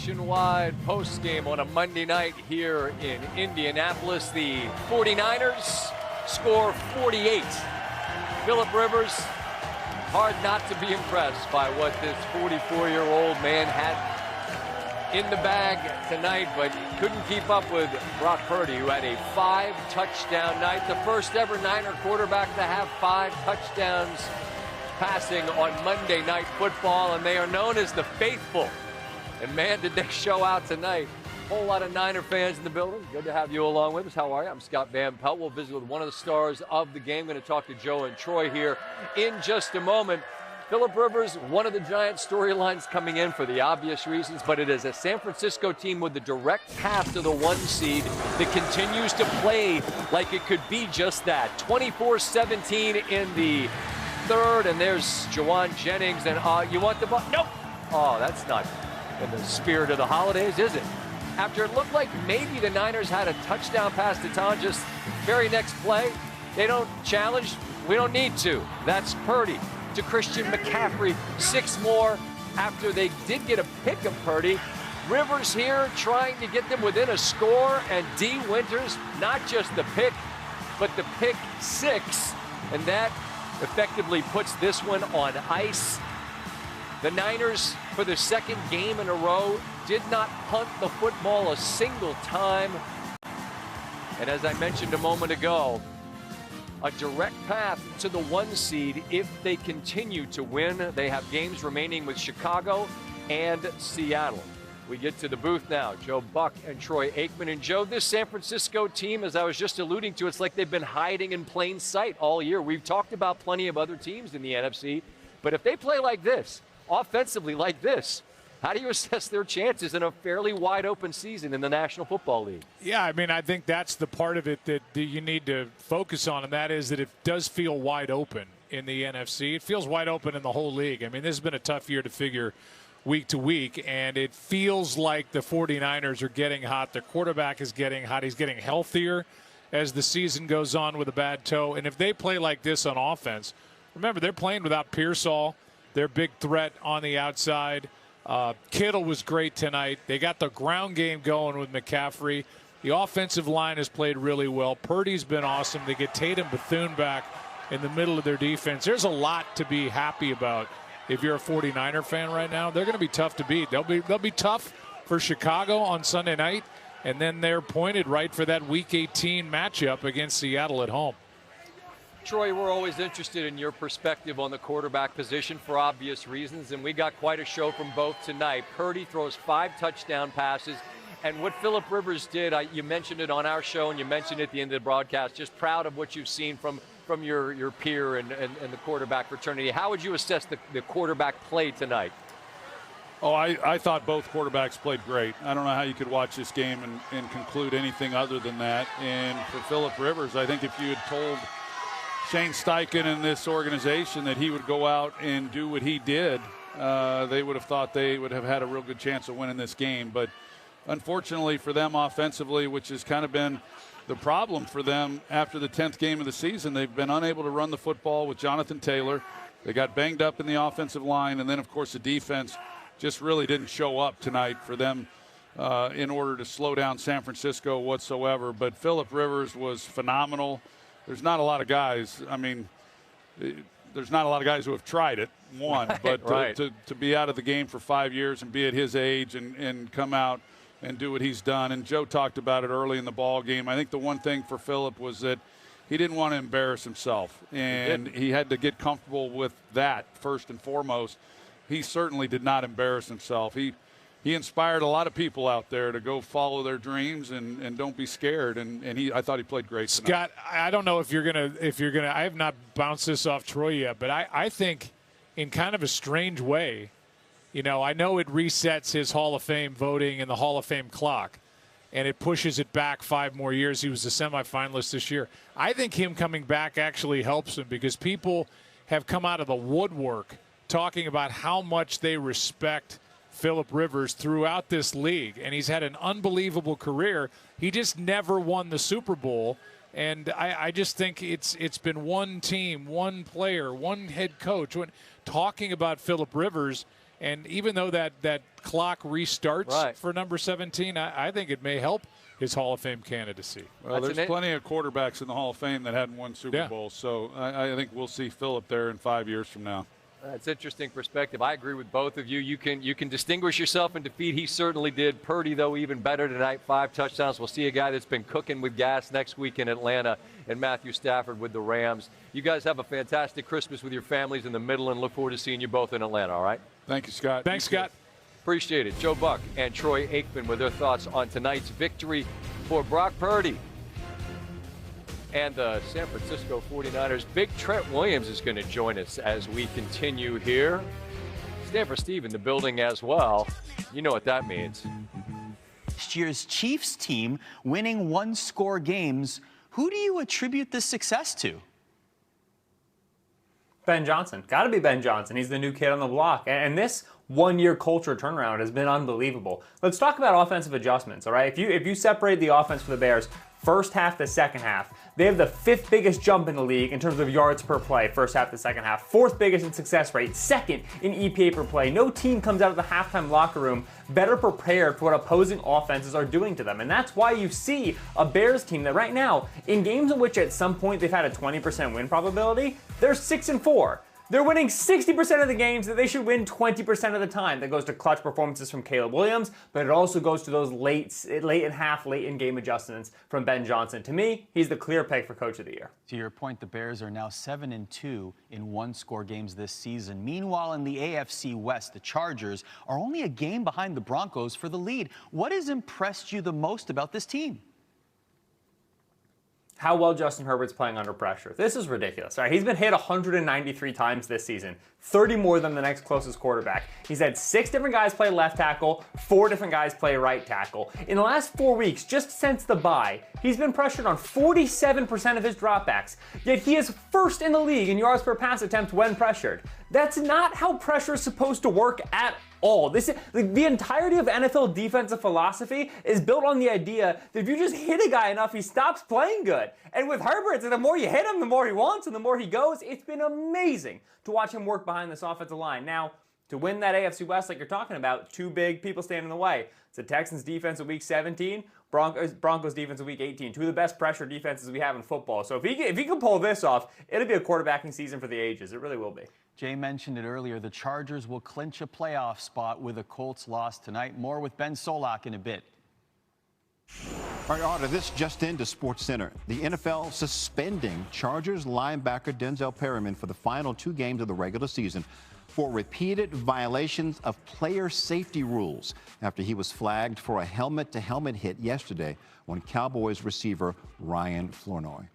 nationwide post-game on a Monday night here in Indianapolis. The 49ers score 48. Philip Rivers, hard not to be impressed by what this 44-year-old man had in the bag tonight, but couldn't keep up with Brock Purdy, who had a 5-touchdown night. The first ever Niner quarterback to have 5 touchdowns passing on Monday Night Football, and they are known as the Faithful. And man, did they show out tonight. A whole lot of Niner fans in the building. Good to have you along with us. How are you? I'm Scott Van Pelt. We'll visit with one of the stars of the game. Going to talk to Joe and Troy here in just a moment. Philip Rivers, one of the giant storylines coming in for the obvious reasons, but it is a San Francisco team with the direct path to the 1 seed that continues to play like it could be just that. 24-17 in the third, and there's Jawan Jennings, and you want the ball? Nope. Oh, that's not in the spirit of the holidays, is it? After it looked like maybe the Niners had a touchdown pass to Tom, just very next play, they don't challenge. We don't need to. That's Purdy to Christian McCaffrey. 6 more after they did get a pick of Purdy. Rivers here trying to get them within a score, and D. Winters, not just the pick, but the pick 6, and that effectively puts this one on ice. The Niners, for the second game in a row, did not punt the football a single time. And as I mentioned a moment ago, a direct path to the 1 seed if they continue to win. They have games remaining with Chicago and Seattle. We get to the booth now. Joe Buck and Troy Aikman. And Joe, this San Francisco team, as I was just alluding to, it's like they've been hiding in plain sight all year. We've talked about plenty of other teams in the NFC, but if they play like this, offensively like this, how do you assess their chances in a fairly wide-open season in the National Football League? Yeah, I mean, I think that's the part of it that you need to focus on, and that is that it does feel wide open in the NFC. It feels wide open in the whole league. I mean, this has been a tough year to figure week to week, and it feels like the 49ers are getting hot. Their quarterback is getting hot. He's getting healthier as the season goes on with a bad toe. And if they play like this on offense, remember, they're playing without Pearsall, their big threat on the outside. Kittle was great tonight. They got the ground game going with McCaffrey. The offensive line has played really well. Purdy's been awesome. They get Tatum Bethune back in the middle of their defense. There's a lot to be happy about if you're a 49er fan right now. They're going to be tough to beat. They'll be tough for Chicago on Sunday night, and then they're pointed right for that Week 18 matchup against Seattle at home. Troy, we're always interested in your perspective on the quarterback position for obvious reasons, and we got quite a show from both tonight. Purdy throws 5 touchdown passes, and what Philip Rivers did, you mentioned it on our show, and you mentioned it at the end of the broadcast, just proud of what you've seen from your peer and the quarterback fraternity. How would you assess the quarterback play tonight? Oh, I thought both quarterbacks played great. I don't know how you could watch this game and conclude anything other than that. And for Philip Rivers, I think if you had told Shane Steichen and this organization that he would go out and do what he did, they would have thought they would have had a real good chance of winning this game. But unfortunately for them offensively, which has kind of been the problem for them after the 10th game of the season, they've been unable to run the football with Jonathan Taylor. They got banged up in the offensive line, and then, of course, the defense just really didn't show up tonight for them in order to slow down San Francisco whatsoever. But Philip Rivers was phenomenal. There's not a lot of guys. I mean, there's not a lot of guys who have tried it, one. Right, but right. To be out of the game for 5 years and be at his age and come out and do what he's done. And Joe talked about it early in the ball game. I think the one thing for Philip was that he didn't want to embarrass himself. And he had to get comfortable with that first and foremost. He certainly did not embarrass himself. He inspired a lot of people out there to go follow their dreams and don't be scared. And I thought he played great tonight. Scott, I don't know if you're gonna. I have not bounced this off Troy yet, but I think in kind of a strange way, you know, I know it resets his Hall of Fame voting and the Hall of Fame clock, and it pushes it back 5 more years. He was a semifinalist this year. I think him coming back actually helps him because people have come out of the woodwork talking about how much they respect Philip Rivers throughout this league, and he's had an unbelievable career. He just never won the Super Bowl, and I just think it's been one team, one player, one head coach talking about Philip Rivers, And even though that clock restarts for number 17, I think it may help his Hall of Fame candidacy. Well, there's plenty of quarterbacks in the Hall of Fame that hadn't won Super Bowls, so I think we'll see Philip there in 5 years from now. That's interesting perspective. I agree with both of you. You can distinguish yourself in defeat. He certainly did. Purdy, though, even better tonight. 5 touchdowns. We'll see a guy that's been cooking with gas next week in Atlanta, and Matthew Stafford with the Rams. You guys have a fantastic Christmas with your families in the middle, and look forward to seeing you both in Atlanta, all right? Thank you, Scott. Thanks, Scott. Appreciate it. Joe Buck and Troy Aikman with their thoughts on tonight's victory for Brock Purdy and the San Francisco 49ers. Big Trent Williams is going to join us as we continue here. Stanford Steve in the building as well. You know what that means. Last year's Chiefs team winning one-score games. Who do you attribute this success to? Ben Johnson. Got to be Ben Johnson. He's the new kid on the block. And this one-year culture turnaround has been unbelievable. Let's talk about offensive adjustments, all right? If you separate the offense for the Bears, first half to second half, they have the 5th biggest jump in the league in terms of yards per play, first half to second half, 4th biggest in success rate, 2nd in EPA per play. No team comes out of the halftime locker room better prepared for what opposing offenses are doing to them. And that's why you see a Bears team that right now, in games in which at some point they've had a 20% win probability, they're 6-4. They're winning 60% of the games that they should win 20% of the time. That goes to clutch performances from Caleb Williams, but it also goes to those late in game adjustments from Ben Johnson. To me, he's the clear pick for Coach of the Year. To your point, the Bears are now 7-2 in one-score games this season. Meanwhile, in the AFC West, the Chargers are only a game behind the Broncos for the lead. What has impressed you the most about this team? How well Justin Herbert's playing under pressure. This is ridiculous. All right, he's been hit 193 times this season, 30 more than the next closest quarterback. He's had 6 different guys play left tackle, 4 different guys play right tackle. In the last 4 weeks, just since the bye, he's been pressured on 47% of his dropbacks, yet he is first in the league in yards per pass attempt when pressured. That's not how pressure is supposed to work at all. This is the entirety of NFL defensive philosophy is built on the idea that if you just hit a guy enough, he stops playing good. And with Herbert, the more you hit him, the more he wants, and the more he goes. It's been amazing to watch him work behind this offensive line. Now, to win that AFC West like you're talking about, 2 big people standing in the way. It's the Texans defense of week 17, Broncos defense of week 18. 2 of the best pressure defenses we have in football. So if he can pull this off, it'll be a quarterbacking season for the ages. It really will be. Jay mentioned it earlier. The Chargers will clinch a playoff spot with a Colts loss tonight. More with Ben Solak in a bit. All right, Arda, this just into SportsCenter. The NFL suspending Chargers linebacker Denzel Perryman for the final 2 games of the regular season for repeated violations of player safety rules after he was flagged for a helmet-to-helmet hit yesterday on Cowboys receiver Ryan Flournoy.